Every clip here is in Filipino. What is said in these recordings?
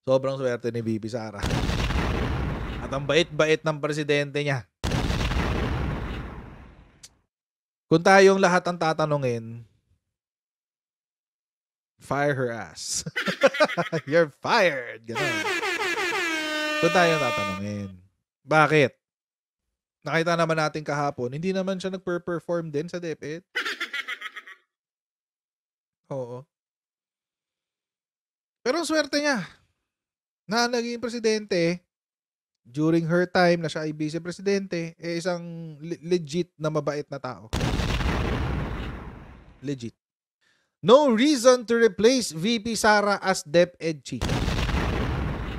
Sobrang swerte ni VP Sara. At ang bait-bait ng presidente niya. Kung tayong lahat ang tatanungin, fire her ass. You're fired. Ganun. Kung tayong tatanungin. Bakit? Nakita naman natin kahapon, hindi naman siya nagper-perform din sa DepEd. Oo. Pero ang swerte niya na naging presidente during her time na siya ay vice-presidente, isang legit na mabait na tao. Legit. No reason to replace VP Sara as DepEd chief.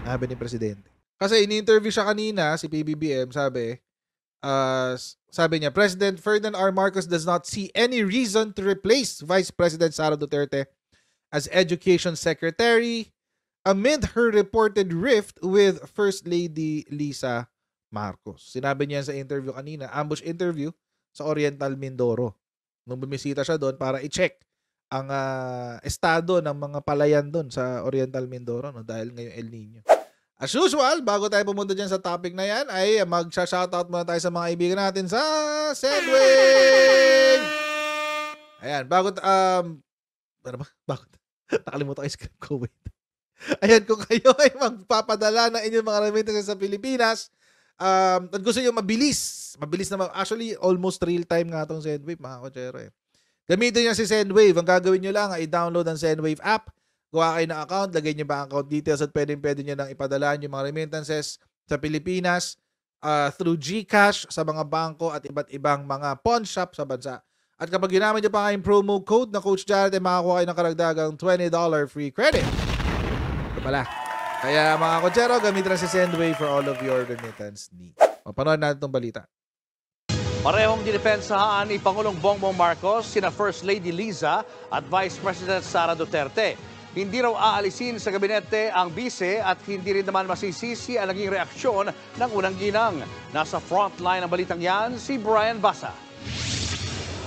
Sabi ni presidente. Kasi in-interview siya kanina, si PBBM, sabi niya, President Ferdinand R. Marcos does not see any reason to replace Vice President Sara Duterte as Education Secretary amid her reported rift with First Lady Lisa Marcos. Sinabi niya sa interview kanina, ambush interview sa Oriental Mindoro. Nung bumisita siya doon para i-check ang estado ng mga palayan doon sa Oriental Mindoro, no, dahil ngayong El Nino. As usual, bago tayo pumunta dyan sa topic na yan, ay mag-shoutout muna tayo sa mga kaibigan natin sa Sendwave! Ayan, bago nakalimutan ko yung script ko, wait. Ayan, kung kayo ay magpapadala ng inyong mga remittances sa Pilipinas, at gusto nyo mabilis na, actually, almost real time nga itong Sendwave, mga kotsero eh. Gamitin nyo si Sendwave. Ang gagawin nyo lang ay i-download ang Sendwave app, gawa kayo ng account, lagay nyo ba ang account details at pwede nyo nang ipadala yung mga remittances sa Pilipinas through GCash sa mga bangko at iba't ibang mga pawn shop sa bansa. At kapag ginamit nyo pa kayong promo code na Coach Jared, ay makakuha kayo ng karagdagang $20 free credit. Ito pala. Kaya mga kotsero, gamitin na si Sendwave for all of your remittance needs. Panood natin itong balita. Parehong dinepensahan ni Pangulong Bongbong Marcos, sina First Lady Liza at Vice President Sara Duterte. Hindi raw aalisin sa gabinete ang bise at hindi rin naman masisisi ang naging reaksyon ng unang ginang. Nasa frontline ng balitang yan, si Brian Basa.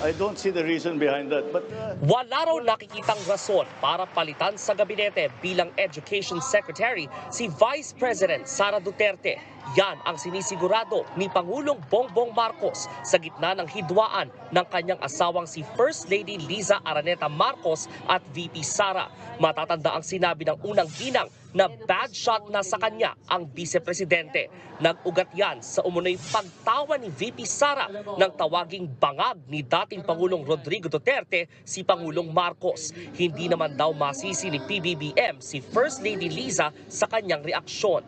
I don't see the reason behind that. But wala raw nakikitang rason para palitan sa gabinete bilang Education Secretary si Vice President Sara Duterte. Yan ang sinisigurado ni Pangulong Bongbong Marcos sa gitna ng hidwaan ng kanyang asawang si First Lady Liza Araneta Marcos at VP Sara. Matatanda ang sinabi ng unang ginang na bad shot na sa kanya ang vice-presidente. Nag-ugat yan sa umunoy pagtawa ni VP Sara ng tawaging bangag ni dating Pangulong Rodrigo Duterte si Pangulong Marcos. Hindi naman daw masisi ni PBBM si First Lady Liza sa kanyang reaksyon.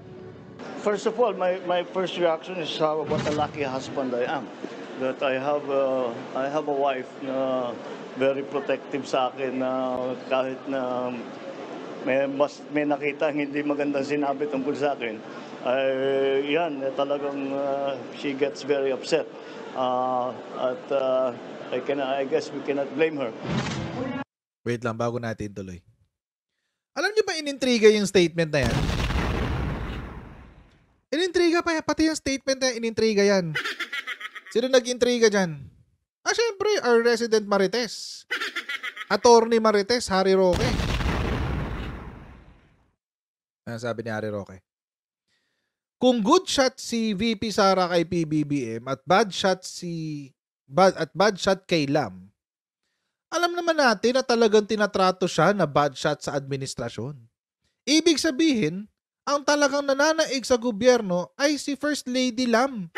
first of all, my first reaction is what a lucky husband I am. That I have a wife na very protective sa akin na kahit na may nakita hindi magandang sinabi tungkol sa akin. Talagang she gets very upset. I guess we cannot blame her. Wait lang, bago natin tuloy. Alam niyo ba inintriga yung statement na yan? Inintriga pa yan, pati yung statement na inintriga yan. Sino nag-intriga dyan? Syempre, our resident Marites. Attorney Marites, Harry Roque. Sabi ni Harry Roque. Kung good shot si VP Sara kay PBBM at bad shot kay Lam, alam naman natin na talagang tinatrato siya na bad shot sa administrasyon. Ibig sabihin, ang talagang nananaig sa gobyerno ay si First Lady Lam.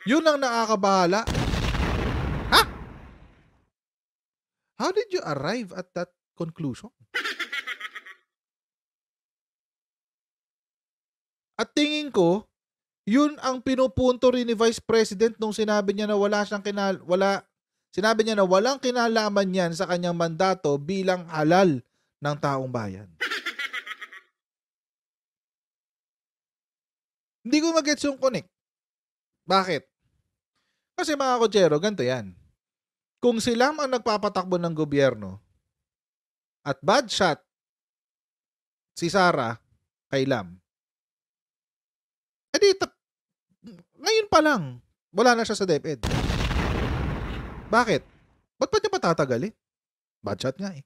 Yun ang nakakabahala. Ha? How did you arrive at that conclusion? At tingin ko, yun ang pinupunto rin ni Vice President nung sinabi niya na walang kinalaman yan sa kanyang mandato bilang halal ng taong bayan. Hindi ko mag-gets yung connect. Bakit? Kasi mga kotsero, ganito yan. Kung sila ang nagpapatakbo ng gobyerno at bad shot si Sara kay Lam, ngayon pa lang, wala na siya sa DepEd. Bakit? Ba't pa niya patatagalin? Bad shot nga eh.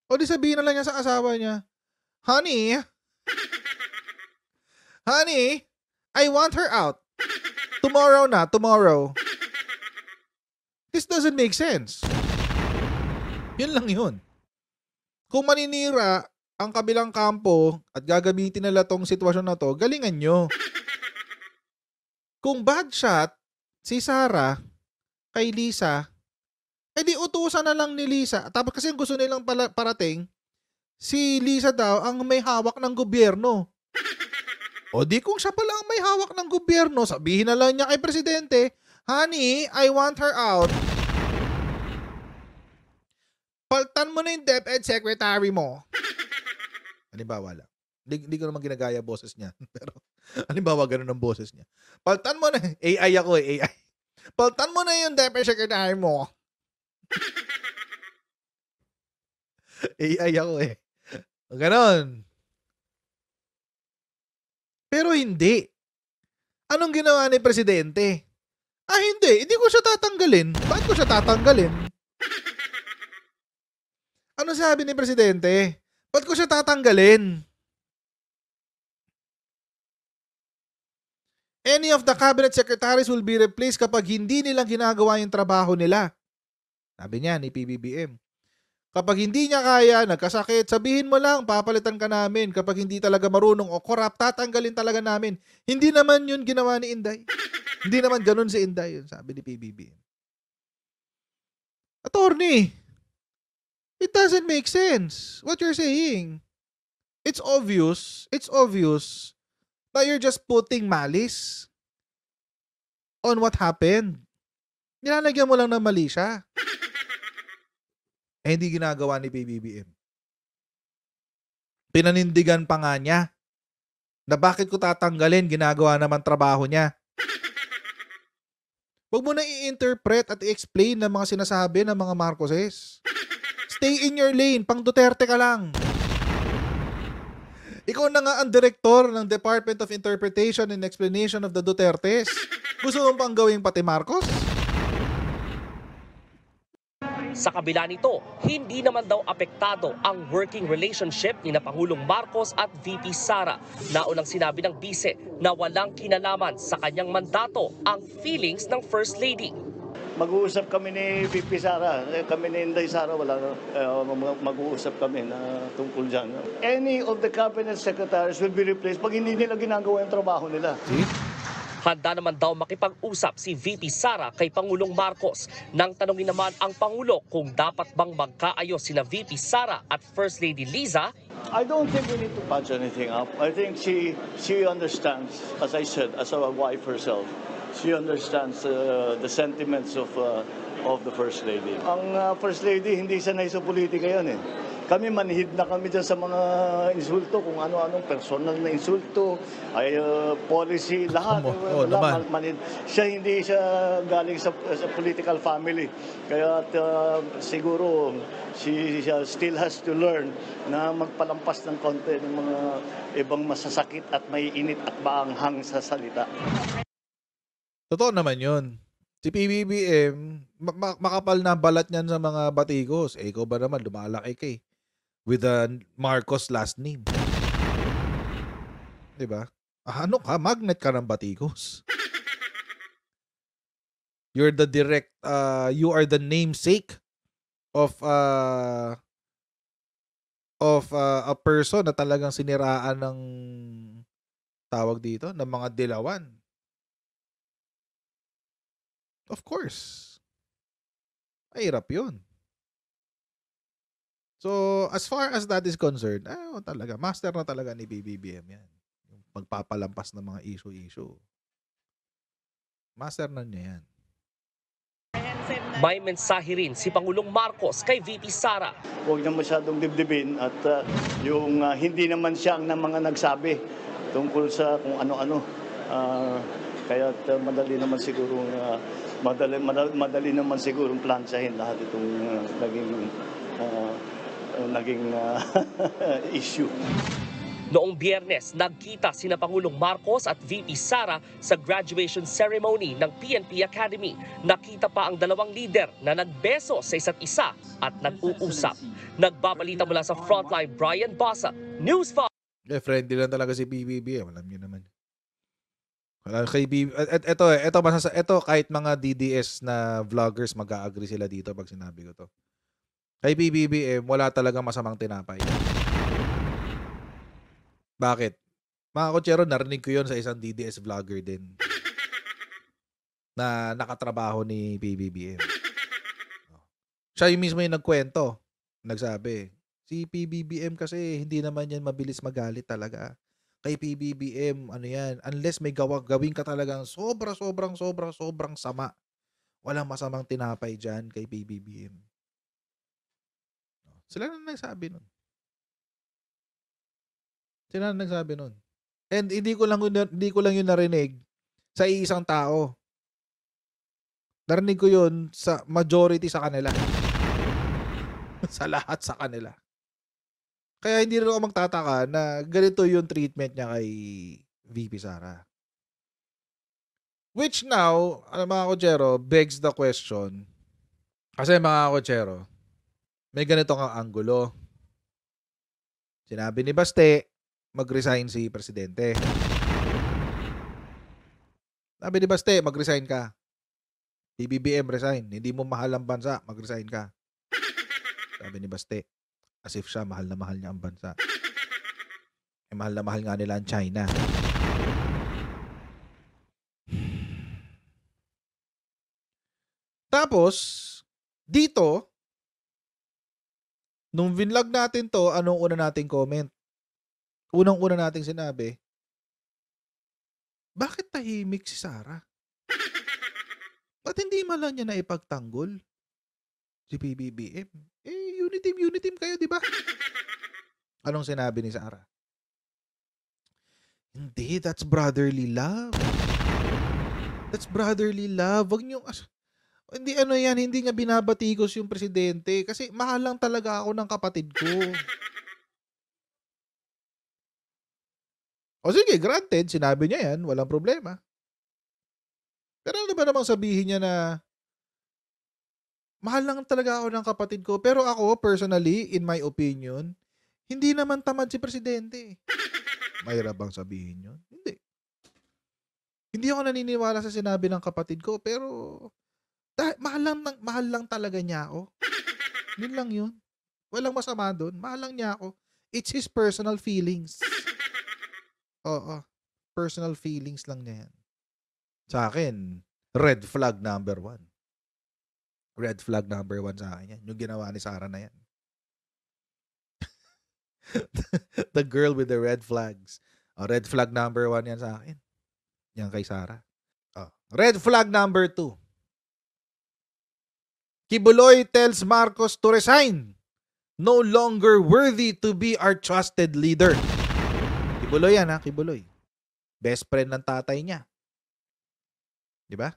O di sabihin na lang niya sa asawa niya, Honey, honey, I want her out. Tomorrow na, tomorrow. This doesn't make sense. Yun lang yun. Kung maninira ang kabilang kampo at gagamitin nila tong sitwasyon na to, galingan nyo. Kung bad shot si Sarah kay Lisa, edi utusan na lang ni Lisa. Tapos kasi gusto nilang parating, si Lisa daw ang may hawak ng gobyerno. O di kung siya pala ang may hawak ng gobyerno, sabihin na lang niya kay Presidente, honey, I want her out. Paltan mo na yung DepEd secretary mo. Halimbawa lang. Hindi ko naman ginagaya boses niya. Pero halimbawa ganun ang boses niya. Paltan mo na. AI ako eh, AI. Paltan mo na yung DepEd secretary mo. AI ako eh. Ganon. Pero hindi. Anong ginawa ni Presidente? Hindi ko siya tatanggalin. Bakit ko siya tatanggalin? Ano sabi ni Presidente? Bakit ko siya tatanggalin? Any of the cabinet secretaries will be replaced kapag hindi nila ginagawa yung trabaho nila. Sabi niya ni PBBM. Kapag hindi niya kaya, nagkasakit, sabihin mo lang, papalitan ka namin. Kapag hindi talaga marunong o corrupt, tatanggalin talaga namin. Hindi naman yun ginawa ni Inday. Hindi naman ganun si Inday, yun sabi ni PBBM. Attorney, it doesn't make sense what you're saying. It's obvious that you're just putting malice on what happened. Nilalagyan mo lang ng mali siya. Hindi ginagawa ni PBBM. Pinanindigan pa nga niya na bakit ko tatanggalin, ginagawa naman trabaho niya. Huwag mo na i-interpret at i-explain ng mga sinasabi ng mga Marcoses. Stay in your lane, pang Duterte ka lang. Ikaw na nga ang direktor ng Department of Interpretation and Explanation of the Dutertes. Gusto mo pang gawing pati Marcos? Sa kabila nito, hindi naman daw apektado ang working relationship ni na Pangulong Marcos at VP Sara. Naunang sinabi ng bise na walang kinalaman sa kanyang mandato ang feelings ng First Lady. Mag-uusap kami ni VP Sara, kami ni Inday Sara, mag-uusap kami na tungkol dyan. Any of the cabinet secretaries will be replaced pag hindi nila ginagawa yung trabaho nila. Handa naman daw makipag-usap si VP Sara kay Pangulong Marcos. Nang tanongin naman ang Pangulo kung dapat bang magkaayos sina VP Sara at First Lady Liza, I don't think we need to patch anything up. I think she understands, as I said, as a wife herself. She understands the sentiments of the First Lady. Ang First Lady, hindi sanay sa politika yan eh. Kami manhid na kami dyan sa mga insulto, kung ano-anong personal na insulto, ay policy, lahat. Manhid. Hindi siya galing sa political family. Kaya siguro she still has to learn na magpalampas ng konti ng mga ibang masasakit at may init at maanghang sa salita. Totoo naman yun. Si PBBM, makapal na balat niyan sa mga batikos. Ikaw ba naman, lumalaki ka eh. With a Marcos last name. Diba? Ano ka? Magnet ka ng batikos. You're the direct, you are the namesake of a person na talagang siniraan ng tawag dito, ng mga dilawan. Of course. Mahirap yun. So, as far as that is concerned, talaga, master na talaga ni BBBM yan. Yung pagpapalampas ng mga issue-issue. Master na niya yan. May mensahe rin si Pangulong Marcos kay VP Sara. Huwag na masyadong dibdibin at yung hindi naman siya ang mga nagsabi tungkol sa kung ano-ano. Kaya madali naman siguro madali naman siguro plansahin lahat itong naging issue. Noong Biyernes, nagkita sina Pangulong Marcos at VP Sara sa graduation ceremony ng PNP Academy. Nakita pa ang dalawang leader na nagbeso sa isa't isa at nag-uusap. Nagbabalita mula sa Frontline, Brian Basa, News 5. Friendly lang talaga si PBBM. Alam niyo naman. Kay ito kahit mga DDS na vloggers mag-a-agree sila dito pag sinabi ko to. Kay PBBM, wala talagang masamang tinapay. Bakit? Mga kotsero, narinig ko yun sa isang DDS vlogger din na nakatrabaho ni PBBM. Siya yung mismo yung nagkwento. Nagsabi, si PBBM kasi hindi naman yan mabilis magalit talaga. Kay PBBM, ano yan, unless may gawin ka talagang sobrang sama. Walang masamang tinapay dyan kay PBBM. Sila na nagsabi nun. And hindi ko lang yun narinig sa isang tao. Narinig ko yun sa majority sa kanila. Sa lahat sa kanila. Kaya hindi rin ako magtataka na ganito yung treatment niya kay VP Sara. Which now, mga kotsero, begs the question. Kasi mga kotsero, may ganito kang anggulo. Sinabi ni Baste, mag-resign si Presidente. Sabi ni Baste, mag-resign ka. PBBM, resign. Hindi mo mahal ang bansa, mag-resign ka. Sabi ni Baste. As if siya, mahal na mahal niya ang bansa. Mahal na mahal nga nila ang China. Tapos, dito, nung vinlog natin to, anong una nating comment? Unang-una nating sinabi, bakit tahimik si Sara? Ba't hindi man lang niya na ipagtanggol si PBBM? Unity team kayo, di ba? Anong sinabi ni Sara? Hindi, that's brotherly love. That's brotherly love. Wag niyo, hindi hindi niya binabatikos yung presidente kasi mahal lang talaga ako ng kapatid ko. O sige, granted, sinabi niya yan, walang problema. Pero ano ba namang sabihin niya na mahal lang talaga ako ng kapatid ko, pero ako, personally, in my opinion, hindi naman tamad si presidente. Mahirap bang sabihin yun? Hindi. Hindi ako naniniwala sa sinabi ng kapatid ko, pero mahal lang talaga niya ako. Yun lang yun. Walang masama doon. Mahal lang niya ako. It's his personal feelings. Oo. Personal feelings lang niya yan. Sa akin, red flag number 1. Red flag number 1 sa akin yan. Yung ginawa ni Sara na yan. The girl with the red flags. Red flag number 1 yan sa akin. Yan kay Sara. Red flag number 2. Kibuloy tells Marcos to resign. No longer worthy to be our trusted leader. Kibuloy yan, ha? Kibuloy. Best friend ng tatay niya. Di ba?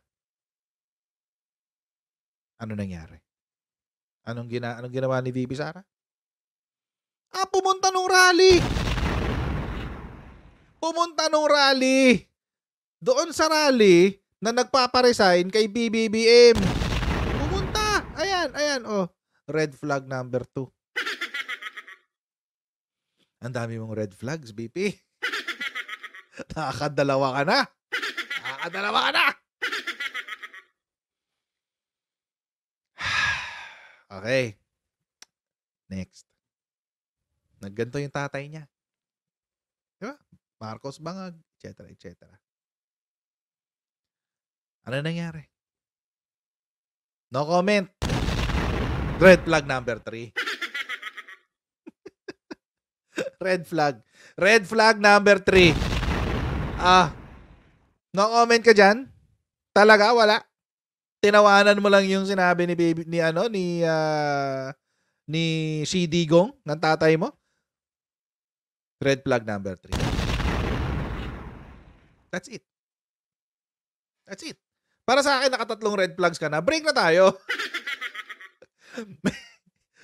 Ano nangyari? Anong ginawa ni VP Sara? Pumunta nung rally. Doon sa rally na nagpaparesign kay BBBM. Pumunta. Ayan. Red flag number 2. Ang dami mong red flags, BP. Nakakadalawa ka na. Okay. Next. Nagganto yung tatay niya. Diba? Marcos Bangag, etc. Ano nangyari? No comment. Red flag number 3. Red flag number 3. No comment ka dyan? Talaga, wala. Tinawanan mo lang yung sinabi ni Shi Digong ng tatay mo. Red flag number 3. That's it. Para sa akin, nakatatlong red flags ka na. Break na tayo.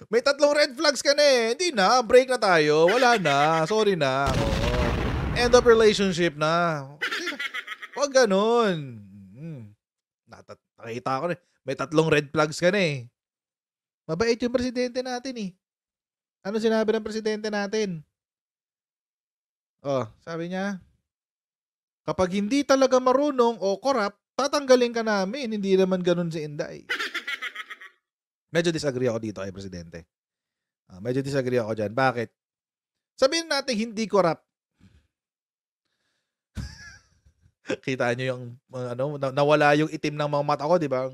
May 3 red flags ka na eh. Hindi na, break na tayo. Wala na, sorry na. Oo. End of relationship na. Hindi na. Huwag ganun. Nakita ko na. May 3 red flags ka na eh. Mabait yung presidente natin eh. Ano sinabi ng presidente natin? Sabi niya, kapag hindi talaga marunong o corrupt, tatanggalin ka namin. Hindi naman ganun si Inday. Medyo disagree ako dito kay presidente. Medyo disagree ako dyan. Bakit? Sabihin natin hindi corrupt. Kita nyo yung nawala yung itim ng mga mata ko, di ba?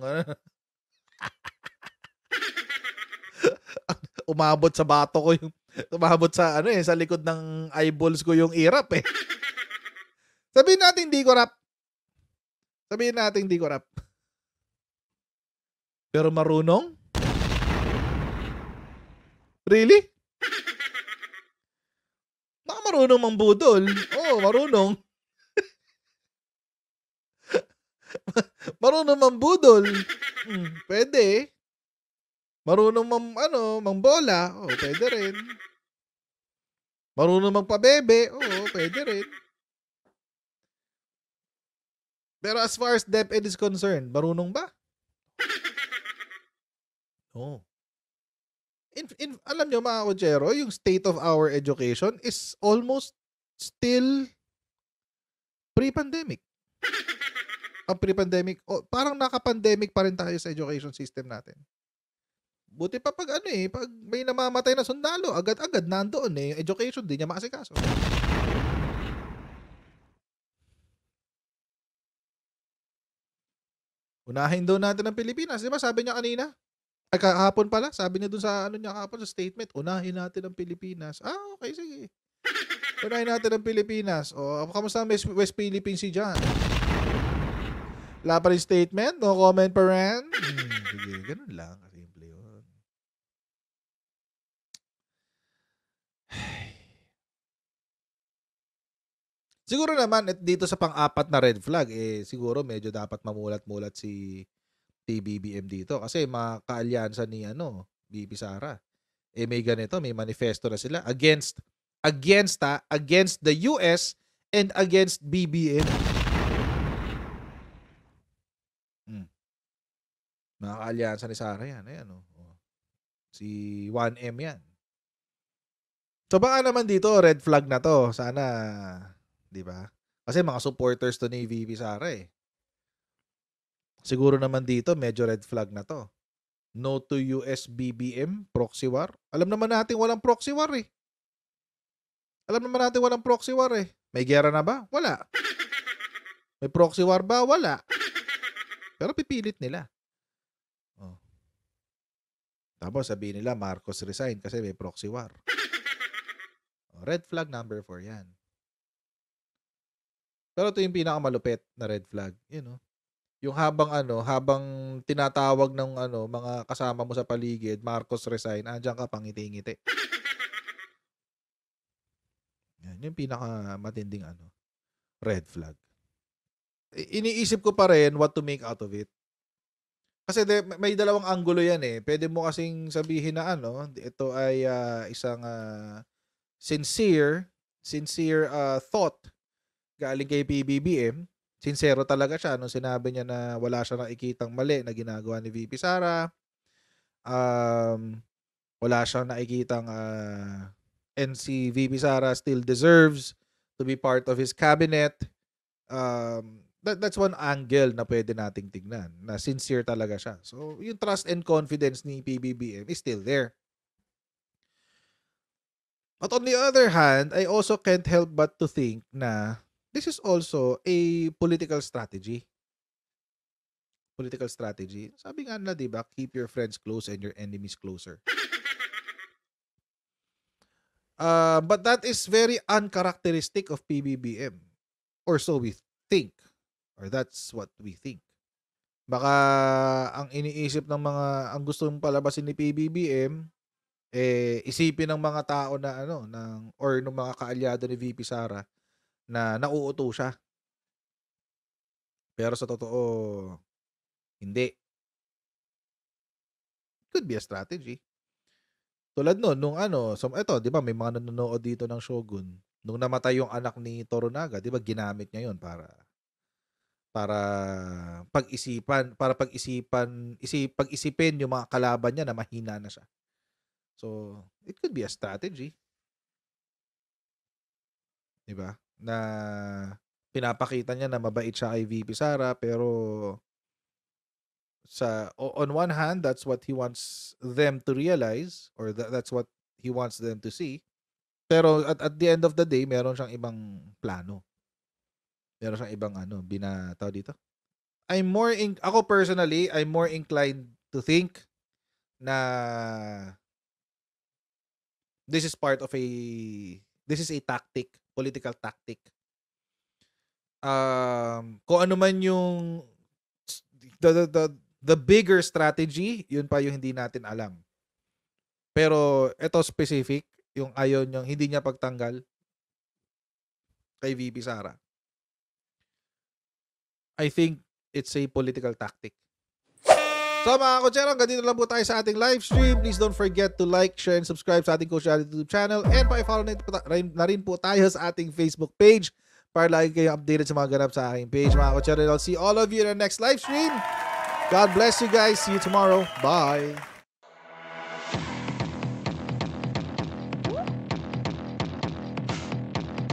Umabot sa bato ko yung umabot sa sa likod ng eyeballs ko yung irap eh. Sabihin natin hindi corrupt. Sabihin natin hindi corrupt. Pero marunong? Really? Baka marunong mambudol. Oo, marunong. Marunong mambudol. Pwede. Marunong mangbola. Oo, pwede rin. Marunong magpabebe. Oo, pwede rin. Pero as far as DepEd is concerned, marunong ba? Oo. Alam nyo mga kutsero, yung state of our education is almost still pre-pandemic. Pre-pandemic, parang naka-pandemic pa rin tayo sa education system natin. Buti pa pag pag may namamatay na sundalo, agad-agad nandoon yung education din niya maasikaso. Unahin daw natin ang Pilipinas. Di ba sabi niya kanina? Ay, kahapon pala. Sabi niya dun sa kahapon sa statement, unahin natin ang Pilipinas. Okay, sige. Unahin natin ang Pilipinas. Kamusta ang West Philippine Sea dyan? Wala pa rin statement? No comment pa rin? Sige, ganun lang. Simple yun. Siguro naman, dito sa pang-apat na red flag, siguro medyo dapat mamulat-mulat si PBBM dito. Kasi makaalyansa ni VP Sara. May ganito, may manifesto na sila against the US and against BBM. Makaalyansa ni Sara yan. Ayan, si 1M yan. So baka naman dito, red flag na to. Sana, di ba? Kasi mga supporters to ni VP Sara eh. Siguro naman dito, medyo red flag na to. No to US BBM, proxy war. Alam naman natin walang proxy war eh. May gera na ba? Wala. May proxy war ba? Wala. Pero pipilit nila. Tapos sabihin nila, Marcos resign kasi may proxy war. Red flag number 4 yan. Pero ito yung pinakamalupit na red flag. Yung habang tinatawag ng mga kasama mo sa paligid, Marcos resign, andyan ka pangiti-ngiti. Yan yung pinakamatinding red flag. Iniisip ko pa rin what to make out of it. Kasi may dalawang anggulo yan eh. Pwede mo kasing sabihin na ito ay isang sincere thought galing kay PBBM. Sincero talaga siya nung sinabi niya na wala siya nakikitang mali na ginagawa ni VP Sara. Wala siyang nakikitang and si VP Sara still deserves to be part of his cabinet. That's one angle na pwede nating tignan, na sincere talaga siya. So, yung trust and confidence ni PBBM is still there. But on the other hand, I also can't help but to think na this is also a political strategy. Political strategy. Sabi nga na, di ba, keep your friends close and your enemies closer. But that is very uncharacteristic of PBBM. Or so we think. Or that's what we think. Baka ang iniisip ng ang gustong palabasin ni PBBM, isipin ng mga tao na or ng mga kaalyado ni VP Sara na nauuto siya. Pero sa totoo, hindi. Could be a strategy. Tulad nun, nung ano, so eto, 'di ba may mga nanonood dito ng Shogun. Nung namatay yung anak ni Toranaga, 'di ba ginamit niya yun para pag-isipin yung mga kalaban niya na mahina na siya. So, it could be a strategy, 'di ba? Na pinapakita niya na mabait siya kay VP Sara, pero on one hand, that's what he wants them to realize, or that's what he wants them to see. Pero at the end of the day, meron siyang ibang plano. Meron siyang ibang ano, tawag dito. Ako personally, I'm more inclined to think na this is a tactic, political tactic. Kung ano man yung the bigger strategy, yun pa yung hindi natin alam. Pero ito specific, yung hindi niya pagtanggal kay VP Sara. I think it's a political tactic. So mga kotsero, hanggang dito lang po tayo sa ating live stream. Please don't forget to like, share, and subscribe sa ating Coach Reality YouTube channel. And pa-follow na rin po tayo sa ating Facebook page para lagi kayo updated sa mga ganap sa aking page. Mga kotsero, I'll see all of you in the next live stream. God bless you guys. See you tomorrow. Bye.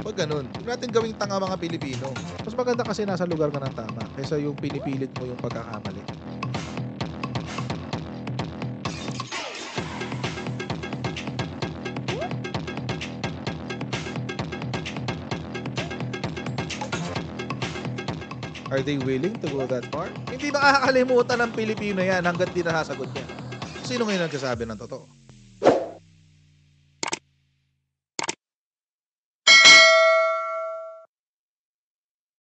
Pag ganun, huwag natin gawing tanga mga Pilipino. Mas maganda kasi nasa lugar ka ng tama kaysa yung pinipilit mo yung pagkakamali. Are they willing to go that far? Hindi makakalimutan ng Pilipino yan hanggat di nasasagot niya. Sino ngayon nagsasabi ng totoo?